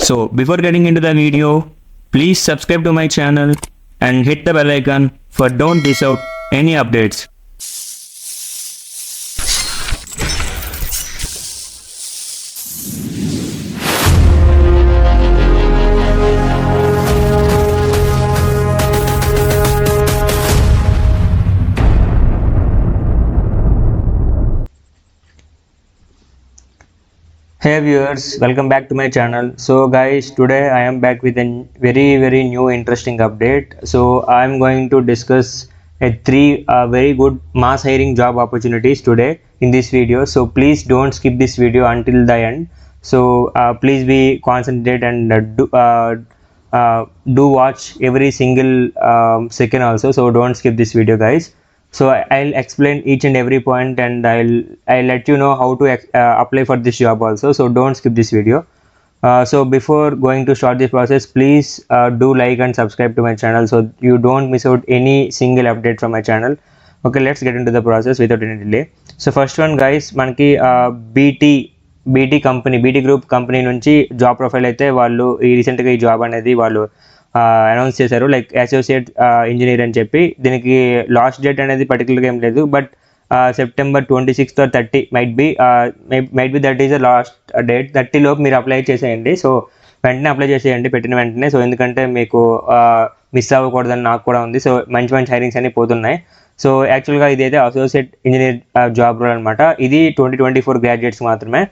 So before getting into the video, please subscribe to my channel and hit the bell icon for don't miss out any updates. Hey viewers, welcome back to my channel. So guys, today I am back with a very new interesting update. So I am going to discuss three very good mass hiring job opportunities today in this video. So please don't skip this video until the end. So please be concentrated and do watch every single second also. So don't skip this video, guys. So I'll explain each and every point, and I'll let you know how to apply for this job also. So don't skip this video. So before going to start this process, please do like and subscribe to my channel so you don't miss out any single update from my channel. Okay, let's get into the process without any delay. So first one, guys, మనకి BT group company నుంచి job profile అయితే వాళ్ళు రీసెంట్గా ఈ job అనేది వాళ్ళు announce చేశారు, like associate engineer అని చెప్పి. దీనికి లాస్ట్ డేట్ అనేది పర్టికులర్గా ఏం లేదు, but September 26th or 30 might be that is the last date. 30 లోపు మీరు అప్లై చేసేయండి. సో వెంటనే అప్లై చేసేయండి, పెట్టిన వెంటనే. సో ఎందుకంటే మీకు మిస్ అవ్వకూడదని నాకు కూడా ఉంది. సో మంచి హైరింగ్స్ అన్ని పోతున్నాయి. సో యాక్చువల్గా ఇదైతే అసోసియేట్ ఇంజనీర్ జాబ్ రోల్ అనమాట. ఇది 2024 గ్రాడ్యుయేట్స్ మాత్రమే.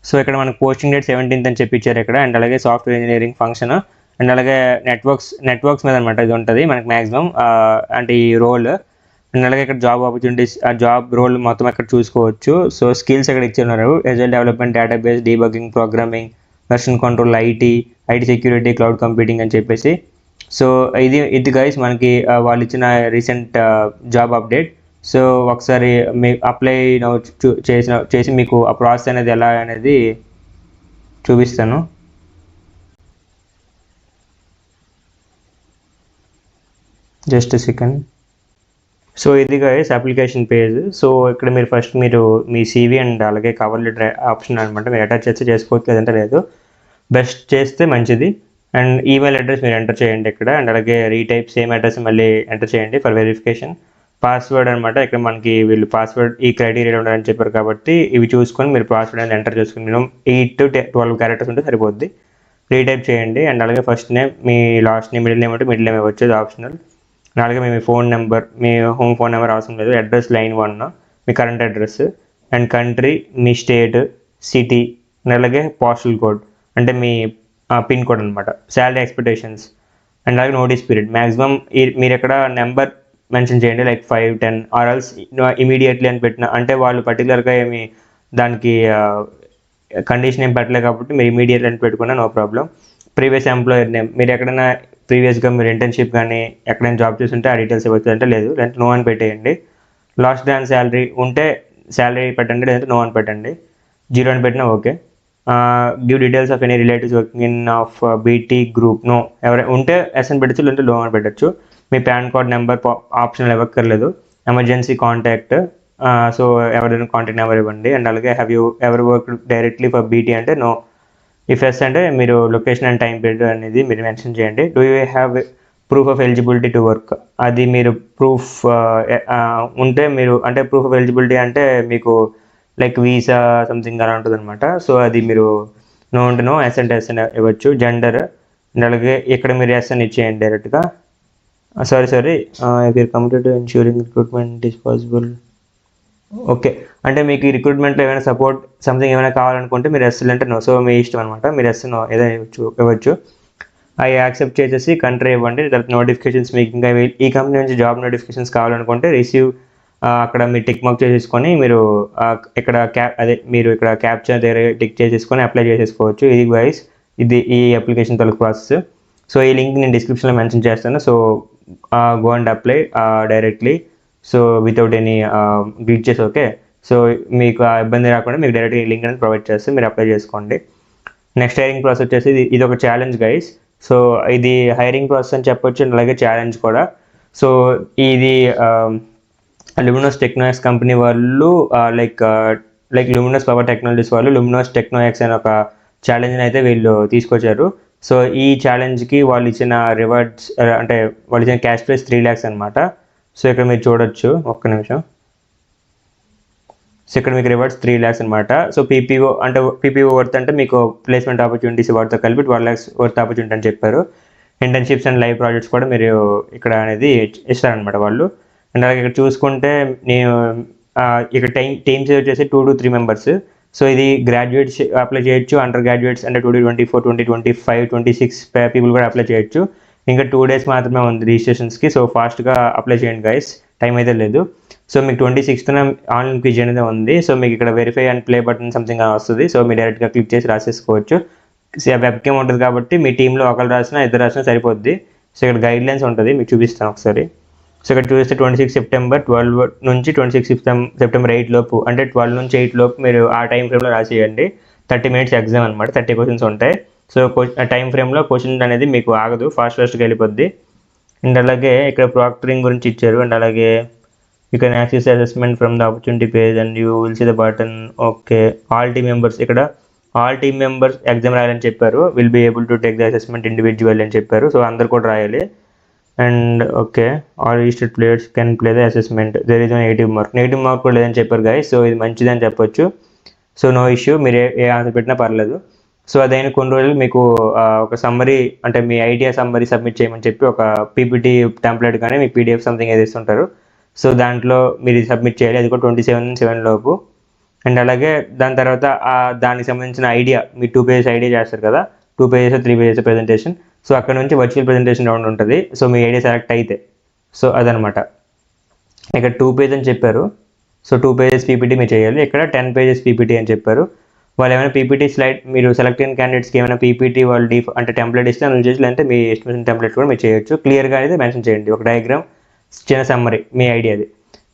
సో ఇక్కడ మనకు పోస్టింగ్ డేట్ 17th అని చెప్పి ఇచ్చారు ఇక్కడ. అండ్ అలాగే సాఫ్ట్వేర్ ఇంజనీరింగ్ ఫంక్షన్ అండ్ అలాగే నెట్వర్క్స్ మీద అనమాట ఇది ఉంటుంది మనకి మ్యాక్సిమం అంటే ఈ రోల్. అండ్ అలాగే ఇక్కడ జాబ్ ఆపర్చునిటీస్, ఆ జాబ్ రోల్ మొత్తం ఇక్కడ చూసుకోవచ్చు. సో స్కిల్స్ ఇక్కడ ఇచ్చున్నారు: agile development, database, debugging, programming, version control, IT security, cloud computing అని చెప్పేసి. సో ఇది గైస్ మనకి వాళ్ళు ఇచ్చిన రీసెంట్ జాబ్ అప్డేట్. సో ఒకసారి మీ అప్లై చేసి మీకు ఆ ప్రాసెస్ అనేది ఎలా అనేది చూపిస్తాను. Just second. సో ఇది గైస్ అప్లికేషన్ పేజ్. సో ఇక్కడ మీరు ఫస్ట్ మీ CV అండ్ అలాగే కవర్ లెటర్ ఆప్షన్ అనమాట. మీరు అటాచ్ చేస్తే చేసుకోవచ్చు, లేదంటే లేదు. బెస్ట్ చేస్తే మంచిది. అండ్ ఈమెయిల్ అడ్రస్ మీరు ఎంటర్ చేయండి ఇక్కడ. అండ్ అలాగే రీటైప్ సేమ్ అడ్రస్ మళ్ళీ ఎంటర్ చేయండి ఫర్ వెరిఫికేషన్. పాస్వర్డ్ అనమాట. ఇక్కడ మనకి వీళ్ళు పాస్వర్డ్ ఈ క్రైటీరియా ఉండాలని చెప్పారు కాబట్టి ఇవి చూసుకొని మీరు పాస్వర్డ్ అనేది ఎంటర్ చేసుకుని మినిమం 8 to 12 క్యారెక్టర్స్ ఉంటే సరిపోద్ది. రీటైప్ చేయండి. అండ్ అలాగే ఫస్ట్ నేమ్, మీ లాస్ట్ నేమ్, మిడిల్ నేమ్ అంటే మిడిల్ నేమ్ వచ్చేది ఆప్షనల్. అలాగే మీ ఫోన్ నెంబర్, మీ హోమ్ ఫోన్ నెంబర్ అవసరం లేదు. Address line 1, me current address. And country, me state, city, and అలాగే పోస్టల్ కోడ్ అంటే మీ పిన్ కోడ్ అనమాట. శాలరీ ఎక్స్పెక్టేషన్స్ అండ్ అలాగే notice period. Maximum మీరు ఎక్కడ నెంబర్ మెన్షన్ చేయండి, లైక్ 5, 10 ఆర్ ఎల్స్ ఇమీడియట్లీ అని పెట్టిన అంటే వాళ్ళు పర్టికులర్గా ఏమి దానికి కండిషన్ ఏం పెట్టలేదు కాబట్టి మీరు ఇమీడియట్లీ అని పెట్టుకున్నా no problem. Previous employer name, మీరు ఎక్కడైనా ప్రీవియస్గా మీరు ఇంటర్న్షిప్ కానీ ఎక్కడైనా జాబ్ చేస్తుంటే ఆ డీటెయిల్స్ ఇవ్వచ్చు, అంటే లేదు, లేదంటే నో అని పెట్టేయండి. లాస్ట్ డే శాలరీ ఉంటే శాలరీ పెట్టండి, లేదంటే నో అని పెట్టండి. 0 అని పెట్టినా okay. Give details of any relatives working in of BT group, no. ఎవరైనా ఉంటే ఎస్ అని పెట్టచ్చు, లేదంటే లో అని పెట్టచ్చు. మీ pan card number optional ఇవ్వక్కర్లేదు. Emergency contact, so ఎవరైనా కాంటాక్ట్ నెంబర్ ఇవ్వండి. అండ్ అలాగే have you ever work directly for BT అంటే నో. ఇఫ్ ఎస్ అంటే మీరు లొకేషన్ అండ్ టైం పీరియడ్ అనేది మీరు మెన్షన్ చేయండి. Do you have proof of eligibility to work, అది మీరు ప్రూఫ్ ఉంటే మీరు అంటే ప్రూఫ్ ఆఫ్ ఎలిజిబిలిటీ అంటే మీకు లైక్ వీసా సంథింగ్ అలా ఉంటుంది అనమాట. సో అది మీరు నో అంటే నో, ఎస్ అంటే ఎస్ అని ఇవ్వచ్చు. జెండర్ అండ్ అలాగే ఇక్కడ మీరు ఎస్ అని ఇచ్చేయండి డైరెక్ట్గా. Sorry if you're committed to ensuring recruitment is possible. Okay, అంటే మీకు ఈ రిక్రూట్మెంట్లో ఏమైనా సపోర్ట్ సంథింగ్ ఏమైనా కావాలనుకుంటే మీరు ఎస్ అంటే నో. సో మీ ఇష్టం అనమాట, మీరు ఎస్ నో ఏదైనా ఇవ్వచ్చు. అవి యాక్సెప్ట్ చేసేసి కంట్రీ ఇవ్వండి. తర్వాత నోటిఫికేషన్స్, మీకు ఇంకా ఈ కంపెనీ నుంచి జాబ్ నోటిఫికేషన్స్ కావాలనుకుంటే రిసీవ్ అక్కడ మీరు టిక్ మార్క్ చేసేసుకొని మీరు ఇక్కడ మీరు ఇక్కడ క్యాప్చర్ దగ్గర టిక్ చేసేసుకొని అప్లై చేసేసుకోవచ్చు. ఇది గైస్ ఈ అప్లికేషన్ తలకు ప్రాసెస్. సో ఈ లింక్ నేను డిస్క్రిప్షన్లో మెన్షన్ చేస్తాను. So go and apply directly, so without any glitches. Okay, so మీకు ఆ ఇబ్బంది రాకుండా మీకు డైరెక్ట్గా ఈ లింక్ అనేది ప్రొవైడ్ చేస్తే మీరు అప్లై చేసుకోండి. నెక్స్ట్ హైరింగ్ ప్రాసెస్ వచ్చేసి ఇది ఒక ఛాలెంజ్ గైస్. సో ఇది హైరింగ్ ప్రాసెస్ అని చెప్పొచ్చు, అలాగే ఛాలెంజ్ కూడా. సో ఇది లుమినోస్ టెక్నోఎక్స్ కంపెనీ వాళ్ళు లైక్ లుమినోస్ పవర్ టెక్నాలజీస్ వాళ్ళు లుమినోస్ టెక్నోఎక్స్ అనే ఒక ఛాలెంజ్ని అయితే వీళ్ళు తీసుకొచ్చారు. సో ఈ ఛాలెంజ్కి వాళ్ళు ఇచ్చిన రివార్డ్స్ అంటే వాళ్ళు ఇచ్చిన క్యాష్ ప్రైస్ 3 lakhs అనమాట. సో ఇక్కడ మీరు చూడొచ్చు, ఒక్క నిమిషం. సో ఇక్కడ మీకు రివార్డ్స్ 3 lakhs అనమాట. సో పీపీఓ అంటే పీపీఓ వర్త్ అంటే మీకు ప్లేస్మెంట్ ఆపర్చునిటీస్ వాటితో కలిపి 12 lakhs వర్త్ ఆపర్చునిటీ అని చెప్పారు. ఇంటర్న్షిప్స్ అండ్ లైవ్ ప్రాజెక్ట్స్ కూడా మీరు ఇక్కడ అనేది ఇస్తారనమాట వాళ్ళు. అండ్ అలాగే ఇక్కడ చూసుకుంటే నేను ఇక్కడ టీమ్స్ వచ్చేసి 2 to 3 members. సో ఇది గ్రాడ్యుయేట్స్ అప్లై చేయొచ్చు, అండర్ గ్రాడ్యుయేట్స్ అంటే 2024, 2025, 26 పీపుల్ కూడా అప్లై చేయొచ్చు. ఇంకా 2 days మాత్రమే ఉంది రిజిస్ట్రేషన్స్కి. సో ఫాస్ట్గా అప్లై చేయండి గైస్, టైం అయితే లేదు. సో మీకు 26th ఆన్లైన్ క్విజ్ అనేది ఉంది. సో మీకు ఇక్కడ verify and play button something వస్తుంది. సో మీరు డైరెక్ట్గా క్లిక్ చేసి రాసేసుకోవచ్చు. వెబ్కేమ్ ఉంటుంది కాబట్టి మీ టీంలో ఒకరు రాసినా ఇద్దరు రాసినా సరిపోద్ది. సో ఇక్కడ గైడ్లైన్స్ ఉంటుంది, మీకు చూపిస్తాను ఒకసారి. సో ఇక్కడ చూస్తే 26 September 12 నుంచి 26 September 8 లోపు, అంటే 12 నుంచి 8 లోపు మీరు ఆ టైం ఫ్రేమ్లో రాసేయండి. 30 minutes ఎగ్జామ్ అనమాట, 30 questions ఉంటాయి. సో టైం ఫ్రేమ్లో క్వశ్చన్ అనేది మీకు ఆగదు, ఫాస్ట్గా వెళ్ళిపోద్ది. అండ్ అలాగే ఇక్కడ ప్రాక్టరింగ్ గురించి ఇచ్చారు. అండ్ అలాగే you can access assessment from the opportunity page and you will see the button. Okay, all team members, ఇక్కడ ఆల్ టీమ్ మెంబర్స్ ఎగ్జామ్ రాయాలని చెప్పారు. Will be able to take the assessment individual అని చెప్పారు. So అందరు కూడా రాయాలి. And okay, all registered players can play the assessment, there is negative mark కూడా లేదని చెప్పారు గాయస్. సో ఇది మంచిదని చెప్పొచ్చు. సో నో ఇష్యూ, మీరు ఏ ఆన్సర్ పెట్టినా పర్లేదు. సో అదైన కొన్ని రోజులు మీకు ఒక సమ్మరీ అంటే మీ ఐడియా సమ్మరీ సబ్మిట్ చేయమని చెప్పి ఒక పీపీటీ టెంప్లెట్ కానీ మీ పీడిఎఫ్ సంథింగ్ ఏది ఇస్తుంటారు. సో దాంట్లో మీరు సబ్మిట్ చేయాలి, అది కూడా 27/7 లోపు. అండ్ అలాగే దాని తర్వాత దానికి సంబంధించిన ఐడియా, మీ 2 pages ఐడియా చేస్తారు కదా, 2 pages 3 pages ప్రెజెంటేషన్. సో అక్కడ నుంచి వర్చువల్ ప్రెజెంటేషన్ రౌండ్ ఉంటుంది. సో మీ ఐడియా సెలెక్ట్ అయితే సో అదనమాట. ఇక్కడ 2 pages అని చెప్పారు. సో 2 pages పీపీటీ మీరు చేయాలి. ఇక్కడ 10 pages పీపీటీ అని చెప్పారు. వాళ్ళు ఏమైనా పీపీటీ స్లైడ్, మీరు సెలెక్ట్ అయిన క్యాండిడేట్స్కి ఏమైనా పీపీటీ వాళ్ళు అంటే టెంప్లెట్ ఇస్తే అందులో చేసి, లేదంటే మీ ఎస్టిమేషన్ టెంప్లెట్ కూడా మీరు చేయొచ్చు. క్లియర్గా అయితే మెన్షన్ చేయండి, ఒక డయాగ్రామ్, చిన్న సమ్మరీ మీ ఐడియాది.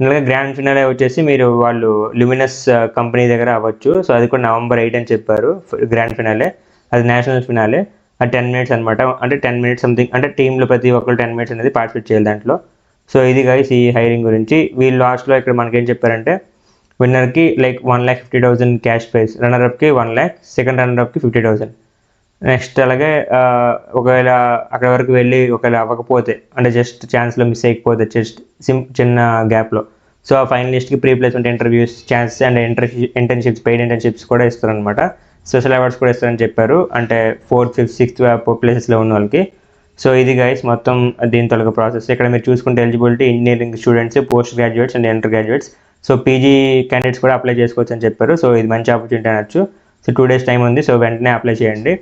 అలాగే గ్రాండ్ ఫినాలే వచ్చేసి మీరు వాళ్ళు ల్యూమినస్ కంపెనీ దగ్గర అవ్వచ్చు. సో అది కూడా November 8 అని చెప్పారు గ్రాండ్ ఫినాలే. అది నేషనల్ ఫినాలే. అది 10 minutes అనమాట, అంటే 10 minutes సంథింగ్, అంటే టీంలో ప్రతి ఒక్కరు 10 minutes అనేది పార్టిసిపేట్ చేయాలి దాంట్లో. సో ఇది గైస్ ఈ హైరింగ్ గురించి. వీళ్ళు లాస్ట్లో ఇక్కడ మనకేం చెప్పారంటే విన్నర్కి లైక్ 1,50,000 క్యాష్ ప్రైజ్, రన్నర్అప్కి 1 lakh, సెకండ్ రన్నర్అప్కి 50,000. నెక్స్ట్ అలాగే ఒకవేళ అక్కడ వరకు వెళ్ళి ఒకవేళ అవ్వకపోతే, అంటే జస్ట్ ఛాన్స్లో మిస్ అయిపోతే, జస్ట్ చిన్న గ్యాప్లో, సో ఆ ఫైనలిస్ట్కి pre placement interviews chances and internships, paid internships కూడా ఇస్తారనమాట. స్పెషల్ అవార్డ్స్ కూడా ఇస్తారని చెప్పారు, అంటే 4th, 5th, 6th ప్లేసెస్లో ఉన్న వాళ్ళకి. సో ఇది గైస్ మొత్తం దీని తొలగ ప్రాసెస్. ఇక్కడ మీరు చూసుకుంటే eligibility engineering students, post graduates and inter graduates. So PG candidates కూడా అప్లై చేసుకోవచ్చు అని చెప్పారు. సో ఇది మంచి ఆపర్చునిటీ అనొచ్చు. సో 2 days టైం ఉంది, సో వెంటనే అప్లై చేయండి.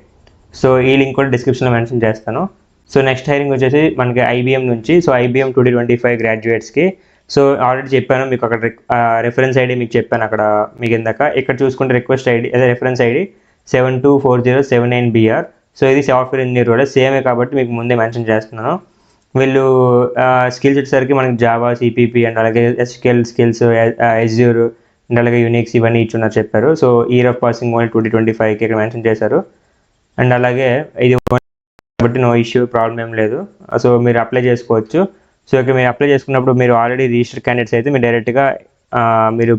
సో ఈ లింక్ కూడా డిస్క్రిప్షన్లో మెన్షన్ చేస్తాను. సో నెక్స్ట్ హైరింగ్ వచ్చేసి మనకి IBM నుంచి. So IBM 2025 గ్రాడ్యుయేట్స్కి. సో ఆల్రెడీ చెప్పాను మీకు అక్కడ రెఫరెన్స్ ఐడి మీకు చెప్పాను అక్కడ మీకు ఇందాక. ఇక్కడ చూసుకుంటే రిక్వెస్ట్ ఐడి అదే రెఫరెన్స్ ఐడి 724079BR. సో ఇది సాఫ్ట్వేర్ ఇంజనీర్ రోల్ సేమే కాబట్టి మీకు ముందే మెన్షన్ చేస్తున్నాను. వీళ్ళు స్కిల్స్ వచ్చేసరికి మనకి జావా, సిపిపి అండ్ అలాగే SQL స్కిల్స్, Azure అండ్ అలాగే యూనిక్స్ ఇవన్నీ ఇచ్చున్నారు చెప్పారు. So year of passing only 2025కి ఇక్కడ మెన్షన్ చేశారు. అండ్ అలాగే ఇది కాబట్టి నో ఇష్యూ, ప్రాబ్లం ఏం లేదు. సో మీరు అప్లై చేసుకోవచ్చు. సో ఇక్కడ మీరు అప్లై చేసుకున్నప్పుడు మీరు ఆల్రెడీ రిజిస్టర్డ్ క్యాండిడేట్స్ అయితే మీరు డైరెక్ట్గా మీరు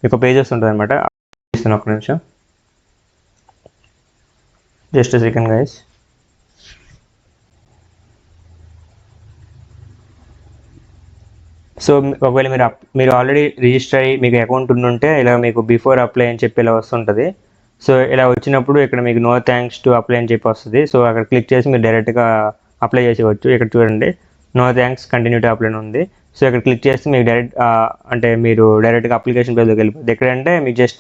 మీకు పేజెస్ ఉంటుంది అనమాట. ఇస్తాను ఒక నిమిషం, జస్ట్ సెకండ్ గైస్. సో ఒకవేళ మీరు ఆల్రెడీ రిజిస్టర్ అయ్యి మీకు అకౌంట్ ఉండుంటే ఇలా మీకు బిఫోర్ అప్లై అని చెప్పి ఇలా వస్తుంటుంది. సో ఇలా వచ్చినప్పుడు ఇక్కడ మీకు నో థ్యాంక్స్ టు అప్లై అని చెప్పి వస్తుంది. సో అక్కడ క్లిక్ చేసి మీరు డైరెక్ట్గా అప్లై చేసేవచ్చు. ఇక్కడ చూడండి no thanks, continue to apply ఉంది. సో ఇక్కడ క్లిక్ చేస్తే మీకు డైరెక్ట్ అంటే మీరు డైరెక్ట్గా అప్లికేషన్ పేజ్లోకి వెళ్ళిపోతుంది. ఎక్కడంటే మీకు just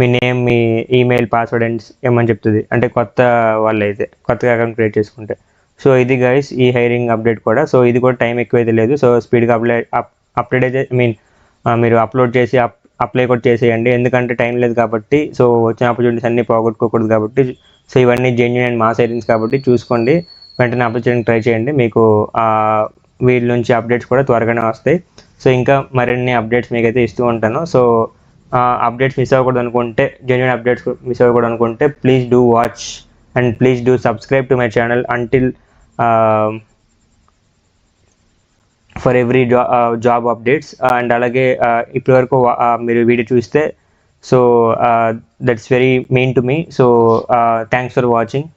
me name, me email, password and ఏమని చెప్తుంది, అంటే కొత్త వాళ్ళు అయితే కొత్తగా అకౌంట్ క్రియేట్ చేసుకుంటే. సో ఇది గైస్ ఈ హైరింగ్ అప్డేట్ కూడా. సో ఇది కూడా టైం ఎక్కువైతే లేదు. సో స్పీడ్గా అప్డేట్ అయితే మీరు అప్లోడ్ చేసి అప్లై కూడా చేసేయండి, ఎందుకంటే టైం లేదు కాబట్టి. సో వచ్చిన ఆపర్చునిటీస్ అన్నీ పోగొట్టుకోకూడదు కాబట్టి. సో ఇవన్నీ జెన్యూన్ అండ్ మాస్ హైరింగ్స్ కాబట్టి చూసుకోండి, వెంటనే అప్లై చేయడానికి ట్రై చేయండి. మీకు వీళ్ళ నుంచి అప్డేట్స్ కూడా త్వరగానే వస్తాయి. సో ఇంకా మరిన్ని అప్డేట్స్ మీకైతే ఇస్తూ ఉంటాను. సో అప్డేట్స్ మిస్ అవ్వకూడదు అనుకుంటే, జెన్యూన్ అప్డేట్స్ మిస్ అవ్వకూడదు అనుకుంటే please do watch and please do subscribe to my channel until for every job updates. And అలాగే ఇప్పటివరకు మీరు వీడియో చూస్తే so that's very mean to me. So thanks for watching.